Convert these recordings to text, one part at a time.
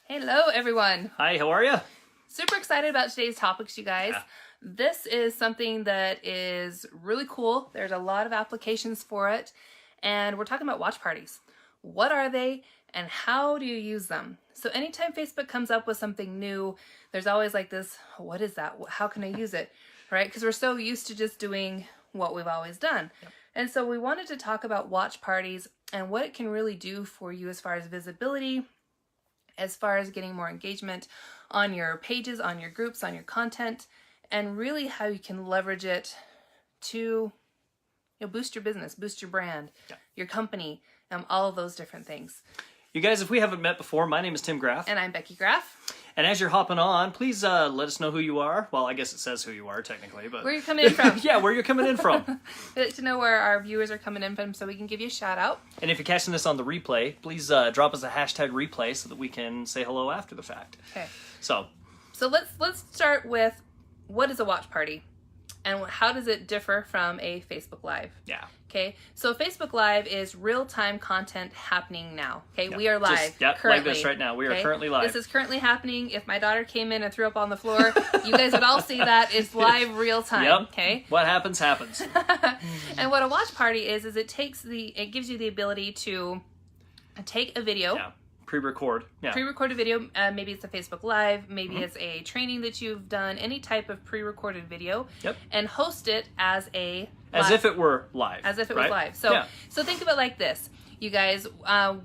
Hello, everyone. Hi, how are you? Super excited about today's topics, you guys. Yeah. This is something that is really cool. There's a lot of applications for it, and we're talking about watch parties. What are they, and how do you use them? So anytime Facebook comes up with something new, there's always like this, what is that? How can I use it? Right? Because we're so used to just doing what we've always done. Yep. And so we wanted to talk about watch parties and what it can really do for you as far as visibility, as far as getting more engagement on your pages, on your groups, on your content, and really how you can leverage it to boost your business, boost your brand, your company, all of those different things. You guys, if we haven't met before, my name is Tim Graff. And I'm Becky Graff. And as you're hopping on, please let us know who you are. Well, I guess it says who you are technically, but... Where you're coming in from. Yeah, where you're coming in from. We'd like to know where our viewers are coming in from so we can give you a shout out. And if you're catching this on the replay, please drop us a hashtag replay so that we can say hello after the fact. Okay. So let's start with, what is a watch party? And how does it differ from a Facebook Live? Yeah. Okay, so Facebook Live is real-time content happening now. Okay, Yep. We are live currently. Like this right now. We are currently live. This is currently happening. If my daughter came in and threw up on the floor, you guys would all see that. It's live, real-time. Yep. Okay. What happens, happens. And what a watch party is it gives you the ability to take a video. Yeah. Pre-record. Yeah. Pre-record a video. Maybe it's a Facebook Live. Maybe it's a training that you've done. Any type of pre-recorded video. Yep. And host it as a As if it were live. As if it right? was live. So think of it like this. You guys,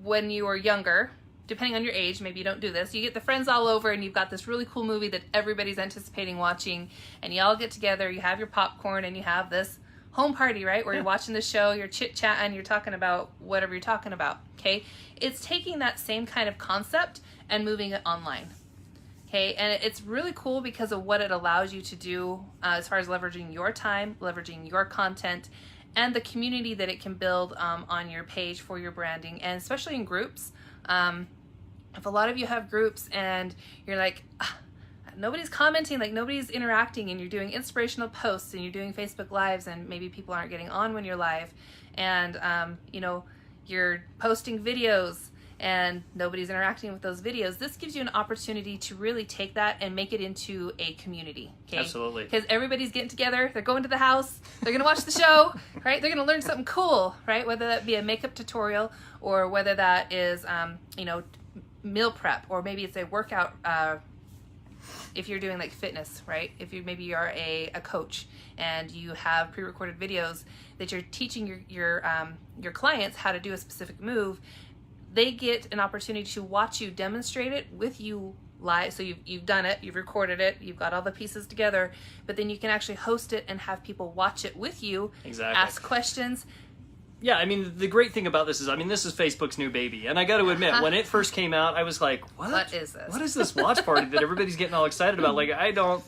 when you were younger, depending on your age, maybe you don't do this, you get the friends all over and you've got this really cool movie that everybody's anticipating watching, and you all get together, you have your popcorn, and you have this home party, right? Where you're watching the show, you're chit-chatting, you're talking about whatever you're talking about, okay? It's taking that same kind of concept and moving it online. Okay, and it's really cool because of what it allows you to do as far as leveraging your time, leveraging your content, and the community that it can build on your page for your branding, and especially in groups. If a lot of you have groups and you're like, nobody's commenting, like nobody's interacting, and you're doing inspirational posts and you're doing Facebook Lives and maybe people aren't getting on when you're live, and you're posting videos and nobody's interacting with those videos, this gives you an opportunity to really take that and make it into a community. Okay? Absolutely. Because everybody's getting together, they're going to the house, they're going to watch the show, right? They're going to learn something cool, right? Whether that be a makeup tutorial or whether that is, meal prep, or maybe it's a workout, if you're doing like fitness, right? If you are a coach and you have pre-recorded videos that you're teaching your clients how to do a specific move, they get an opportunity to watch you demonstrate it with you live. So you've done it, you've recorded it, you've got all the pieces together, but then you can actually host it and have people watch it with you, Exactly. ask questions. Yeah, I mean, the great thing about this is, this is Facebook's new baby. And I got to admit, when it first came out, I was like, what is this? What is this watch party that everybody's getting all excited about? Like, I don't...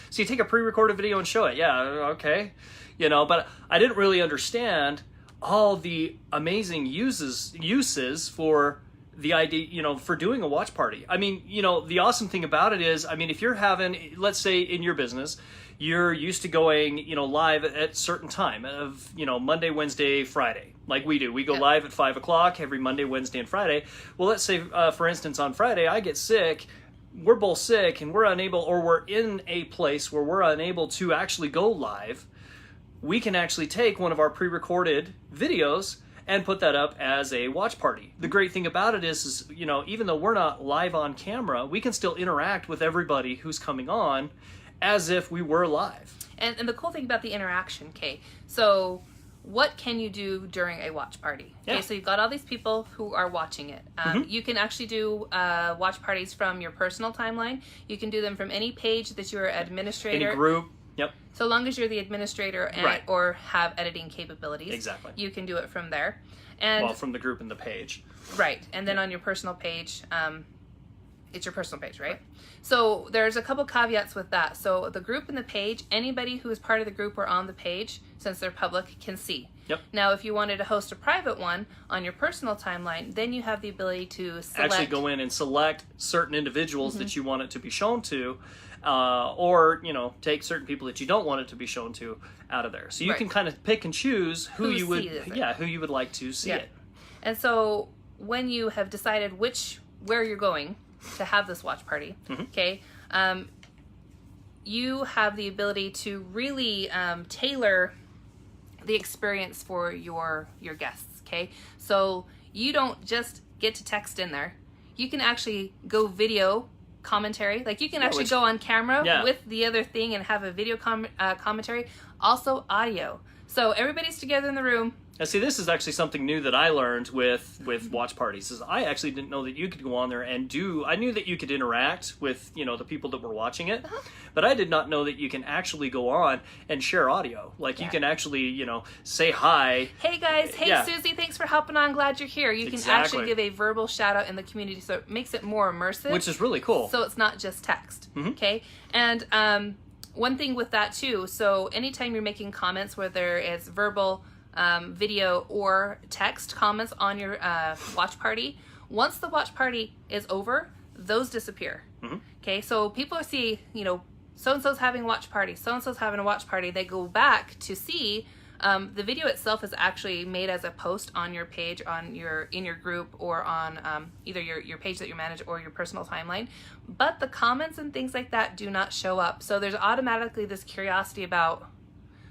So you take a pre-recorded video and show it. Yeah, okay. But I didn't really understand all the amazing uses for the idea, for doing a watch party. The awesome thing about it is, if you're having, let's say in your business, you're used to going, live at certain time of, Monday, Wednesday, Friday, like we do. We go live at 5 o'clock every Monday, Wednesday, and Friday. Well, let's say, for instance, on Friday, I get sick. We're both sick and we're unable, or we're in a place where we're unable to actually go live. We can actually take one of our pre-recorded videos and put that up as a watch party. The great thing about it is even though we're not live on camera, we can still interact with everybody who's coming on as if we were live. And the cool thing about the interaction, okay, so what can you do during a watch party? Okay, so you've got all these people who are watching it. You can actually do watch parties from your personal timeline. You can do them from any page that you're an administrator. Any group. Yep. So long as you're the administrator or have editing capabilities. Exactly. You can do it from there. And from the group and the page. Right. And then on your personal page, it's your personal page, right? So there's a couple caveats with that. So the group and the page, anybody who is part of the group or on the page, since they're public, can see. Yep. Now, if you wanted to host a private one on your personal timeline, then you have the ability to select. Actually go in and select certain individuals that you want it to be shown to, or, take certain people that you don't want it to be shown to out of there. So you can kind of pick and choose who you would like to see it. And so when you have decided where you're going, to have this watch party, okay, you have the ability to really tailor the experience for your guests, okay? So you don't just get to text in there. You can actually go video commentary. Like you can actually go on camera with the other thing and have a video commentary. Also audio. So everybody's together in the room. And see, this is actually something new that I learned with watch parties. Is I actually didn't know that you could go on there and I knew that you could interact with, you know, the people that were watching it, but I did not know that you can actually go on and share audio. Like you can actually, you know, say hi. Hey guys, hey Susie, thanks for helping on. Glad you're here. You can actually give a verbal shout out in the community, so it makes it more immersive. Which is really cool. So it's not just text, okay? And one thing with that too, so anytime you're making comments, whether it's verbal, video or text comments on your watch party, once the watch party is over, those disappear. Okay, so people see, you know, so-and-so's having a watch party, so-and-so's having a watch party, they go back to see the video itself is actually made as a post on your page, in your group, or on either your page that you manage or your personal timeline, but the comments and things like that do not show up. So there's automatically this curiosity about,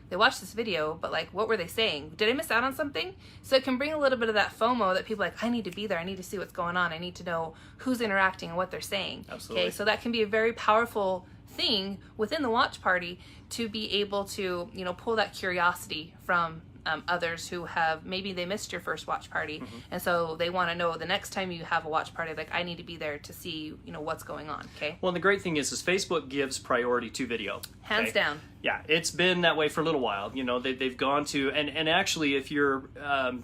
they watched this video, but like, what were they saying? Did I miss out on something? So it can bring a little bit of that FOMO that people are like, I need to be there. I need to see what's going on. I need to know who's interacting and what they're saying. Absolutely. Okay, so that can be a very powerful thing within the watch party to be able to, you know, pull that curiosity from others who have, maybe they missed your first watch party, and so they want to know the next time you have a watch party, like, I need to be there to see, you know, what's going on. Okay. Well, and the great thing is Facebook gives priority to video. Hands down. Yeah, it's been that way for a little while. You know, they've gone to, and actually, if you're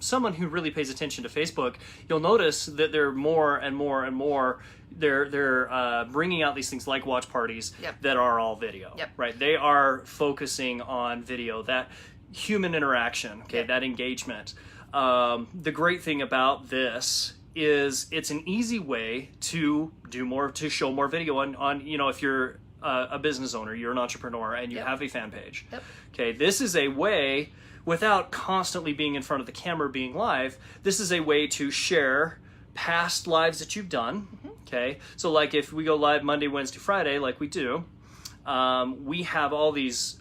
someone who really pays attention to Facebook, you'll notice that they're more and more and more. They're bringing out these things like watch parties that are all video. Right? They are focusing on video, that human interaction, that engagement. The great thing about this is it's an easy way to do more, to show more video on you know, if you're a business owner, you're an entrepreneur, and you have a fan page. Okay, this is a way, without constantly being in front of the camera, being live, this is a way to share past lives that you've done. Okay, so like if we go live Monday, Wednesday, Friday, like we do, we have all these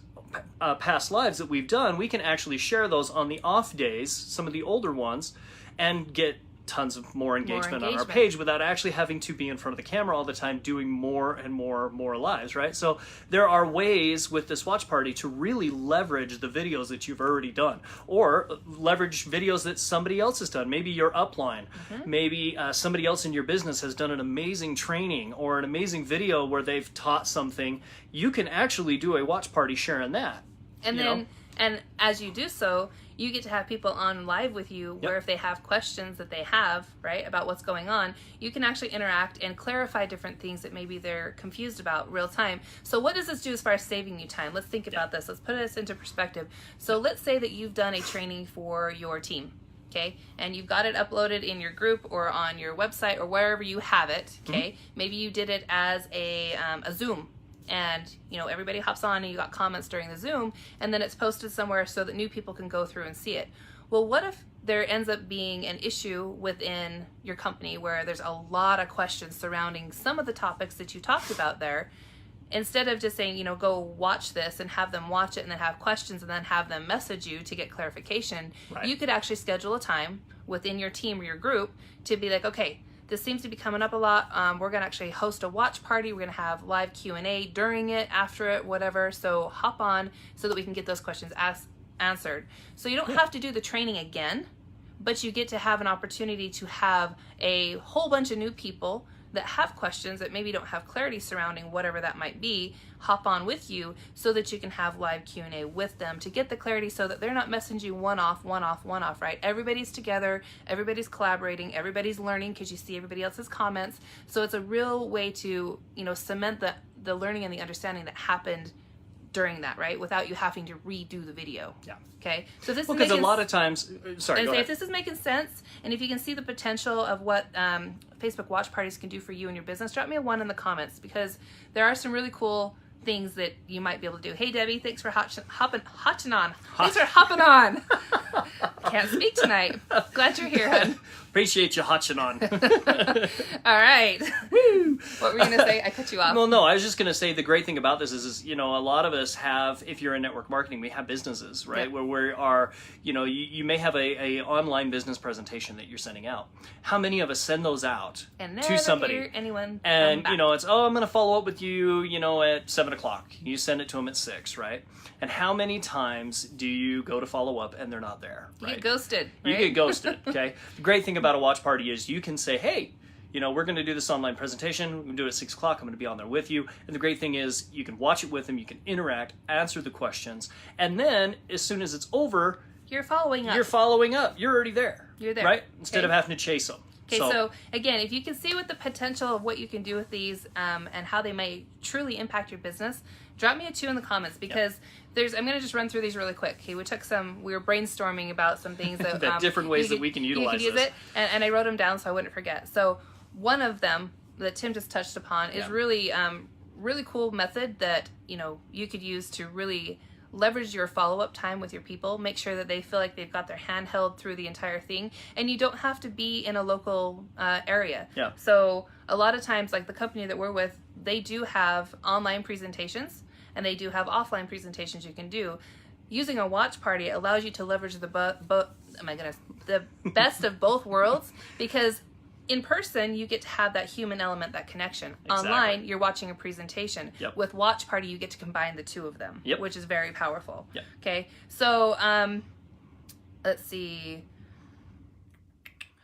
past lives that we've done. We can actually share those on the off days, some of the older ones, and get tons of more engagement on our page without actually having to be in front of the camera all the time doing more and more lives, right? So there are ways with this watch party to really leverage the videos that you've already done, or leverage videos that somebody else has done. Maybe your upline, maybe somebody else in your business has done an amazing training or an amazing video where they've taught something. You can actually do a watch party sharing that. And then, and as you do so, you get to have people on live with you where if they have questions that they have, right, about what's going on, you can actually interact and clarify different things that maybe they're confused about real time. So what does this do as far as saving you time? Let's think about this. Let's put this into perspective. So let's say that you've done a training for your team, okay, and you've got it uploaded in your group or on your website or wherever you have it, okay. Maybe you did it as a Zoom, and you know, everybody hops on and you got comments during the Zoom, and then it's posted somewhere so that new people can go through and see it. Well, what if there ends up being an issue within your company where there's a lot of questions surrounding some of the topics that you talked about there? Instead of just saying, you know, go watch this and have them watch it and then have questions and then have them message you to get clarification, you could actually schedule a time within your team or your group to be like, okay, this seems to be coming up a lot. We're going to actually host a watch party. We're going to have live Q&A during it, after it, whatever. So hop on so that we can get those questions answered. So you don't have to do the training again, but you get to have an opportunity to have a whole bunch of new people that have questions that maybe don't have clarity surrounding whatever that might be, hop on with you so that you can have live Q&A with them to get the clarity so that they're not messaging you one off, right? Everybody's together, everybody's collaborating, everybody's learning because you see everybody else's comments. So it's a real way to, you know, cement the learning and the understanding that happened during that, right? Without you having to redo the video. Okay. So this is because a lot of times, sorry. If this is making sense, and if you can see the potential of what Facebook watch parties can do for you and your business, drop me a 1 in the comments, because there are some really cool things that you might be able to do. Hey, Debbie, thanks for hopping on. Thanks for hopping on. Can't speak tonight. Glad you're here, hon. Appreciate you hotching on. All right. Woo. What were you going to say? I cut you off. Well, no, I was just going to say the great thing about this is, you know, a lot of us have, if you're in network marketing, we have businesses, right? Yep. Where we are, you know, you may have a online business presentation that you're sending out. How many of us send those out to somebody? Hear anyone and, you know, it's, oh, I'm going to follow up with you, you know, at 7 o'clock. You send it to them at 6, right? And how many times do you go to follow up and they're not there, right? You get ghosted, right? You get ghosted, okay? The great thing about a watch party is you can say, hey, you know, we're going to do this online presentation. We're going to do it at 6 o'clock. I'm going to be on there with you. And the great thing is you can watch it with them. You can interact, answer the questions. And then as soon as it's over, you're following up. You're following up. You're already there. You're there. Right? Instead of having to chase them. Okay, so again, if you can see what the potential of what you can do with these and how they may truly impact your business, drop me a 2 in the comments because I'm going to just run through these really quick. Okay, we were brainstorming about some things that different ways that we can utilize use it, and I wrote them down so I wouldn't forget. So one of them that Tim just touched upon is really cool method that, you know, you could use to really leverage your follow-up time with your people. Make sure that they feel like they've got their hand held through the entire thing, and you don't have to be in a local area. Yeah. So a lot of times, like the company that we're with, they do have online presentations and they do have offline presentations you can do. Using a watch party allows you to leverage the best of both worlds, because in person, you get to have that human element, that connection. Exactly. Online, you're watching a presentation. Yep. With Watch Party, you get to combine the two of them, yep. which is very powerful. Yep. Okay, so let's see.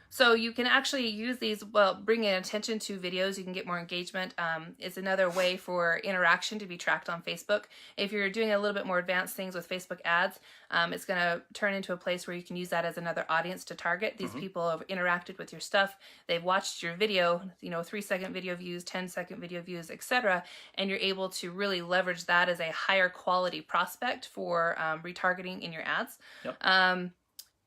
So you can actually use these, bringing attention to videos, you can get more engagement. It's another way for interaction to be tracked on Facebook. If you're doing a little bit more advanced things with Facebook ads, it's going to turn into a place where you can use that as another audience to target. These people have interacted with your stuff. They've watched your video, you know, 3-second video views, 10-second video views, etc. And you're able to really leverage that as a higher quality prospect for retargeting in your ads. Yep.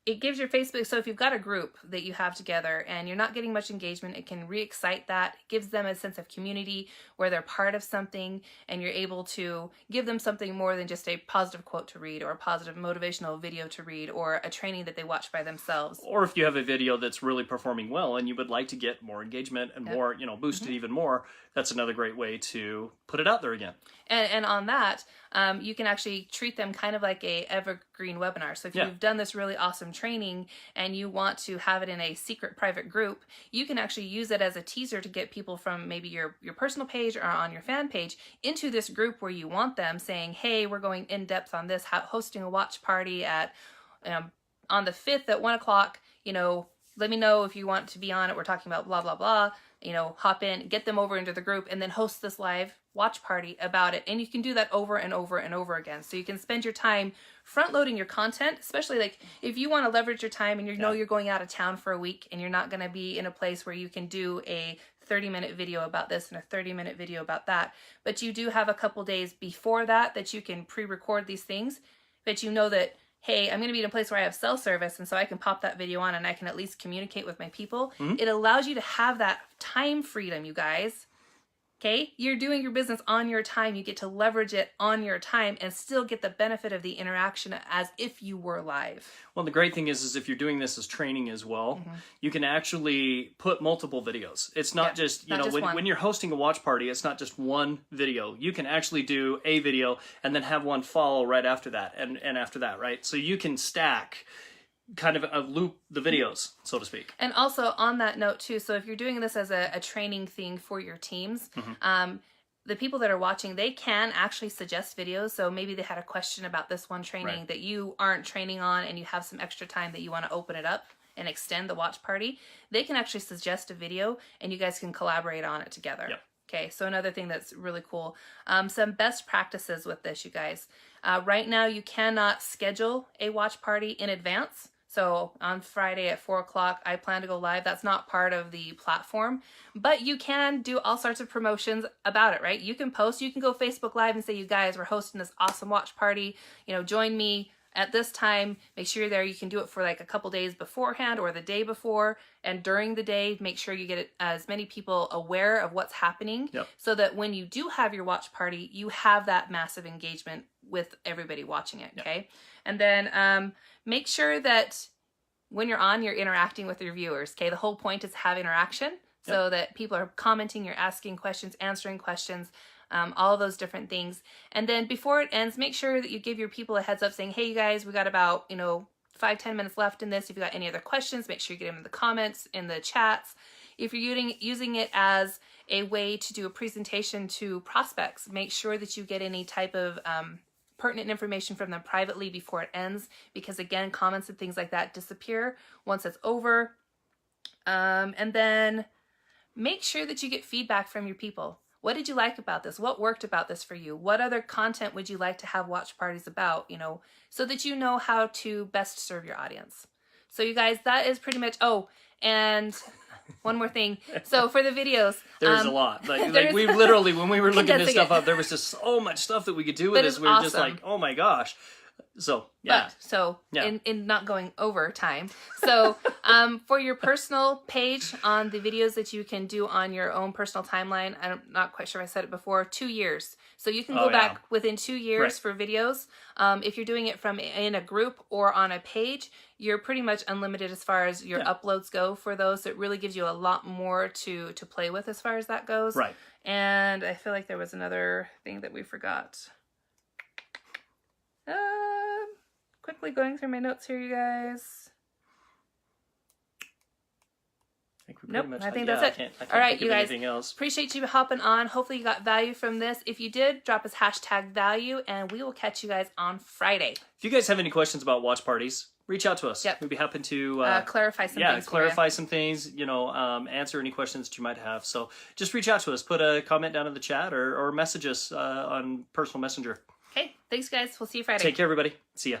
It gives your Facebook, so if you've got a group that you have together and you're not getting much engagement, it can re-excite that. It gives them a sense of community where they're part of something, and you're able to give them something more than just a positive quote to read or a positive motivational video to read or a training that they watch by themselves. Or if you have a video that's really performing well and you would like to get more engagement and more, you know, boost it even more, that's another great way to put it out there again. And on that, you can actually treat them kind of like a evergreen webinar. So if you've done this really awesome training and you want to have it in a secret private group, you can actually use it as a teaser to get people from maybe your personal page or on your fan page into this group where you want them, saying, hey, we're going in depth on this, hosting a watch party at on the 5th at 1 o'clock, you know, let me know if you want to be on it. We're talking about blah, blah, blah. You know, hop in, get them over into the group, and then host this live watch party about it. And you can do that over and over and over again. So you can spend your time front loading your content, especially like if you want to leverage your time and you know you're going out of town for a week and you're not going to be in a place where you can do a 30-minute video about this and a 30-minute video about that. But you do have a couple days before that you can pre-record these things, but you know that, hey, I'm going to be in a place where I have cell service, and so I can pop that video on and I can at least communicate with my people. It allows you to have that time freedom, you guys. Okay? You're doing your business on your time. You get to leverage it on your time and still get the benefit of the interaction as if you were live. Well, the great thing is if you're doing this as training as well, you can actually put multiple videos. It's not just, you know, when you're hosting a watch party, it's not just one video. You can actually do a video and then have one follow right after that and after that, right? So you can stack kind of a loop the videos, so to speak. And also on that note too, so if you're doing this as a training thing for your teams, the people that are watching, they can actually suggest videos. So maybe they had a question about this one training that you aren't training on and you have some extra time that you want to open it up and extend the watch party. They can actually suggest a video and you guys can collaborate on it together. Yep. Okay, so another thing that's really cool. Some best practices with this, you guys. Right now, you cannot schedule a watch party in advance. So on Friday at 4 o'clock, I plan to go live. That's not part of the platform, but you can do all sorts of promotions about it, right? You can post, you can go Facebook Live and say, you guys, we're hosting this awesome watch party. You know, join me at this time, make sure you're there. You can do it for like a couple days beforehand or the day before. And during the day, make sure you get as many people aware of what's happening, so that when you do have your watch party, you have that massive engagement with everybody watching it, okay? And then make sure that when you're on, you're interacting with your viewers, okay? The whole point is have interaction, so that people are commenting, you're asking questions, answering questions, all of those different things. And then before it ends, make sure that you give your people a heads up saying, hey, you guys, we got about, 5-10 minutes left in this. If you got any other questions, make sure you get them in the comments, in the chats. If you're using it as a way to do a presentation to prospects, make sure that you get any type of pertinent information from them privately before it ends, because again, comments and things like that disappear once it's over. And then make sure that you get feedback from your people. What did you like about this? What worked about this for you? What other content would you like to have watch parties about, so that you know how to best serve your audience. So you guys, that is pretty much, and one more thing. So for the videos. There's a lot. Like we literally, when we were looking this stuff up, there was just so much stuff that we could do with this. We were just like, oh my gosh. So, yeah. In not going over time. So, for your personal page on the videos that you can do on your own personal timeline, I'm not quite sure if I said it before, 2 years. So you can go back within 2 years for videos. If you're doing it from in a group or on a page, you're pretty much unlimited as far as your uploads go for those. So it really gives you a lot more to play with as far as that goes. Right. And I feel like there was another thing that we forgot. Quickly going through my notes here, you guys. I think that's it. All right, you guys. Appreciate you hopping on. Hopefully you got value from this. If you did, drop us #value, and we will catch you guys on Friday. If you guys have any questions about watch parties, reach out to us. We'd be happy to clarify some things. Clarify some things. Answer any questions that you might have. So just reach out to us. Put a comment down in the chat or message us on personal messenger. Okay, thanks guys. We'll see you Friday. Take care, everybody. See ya.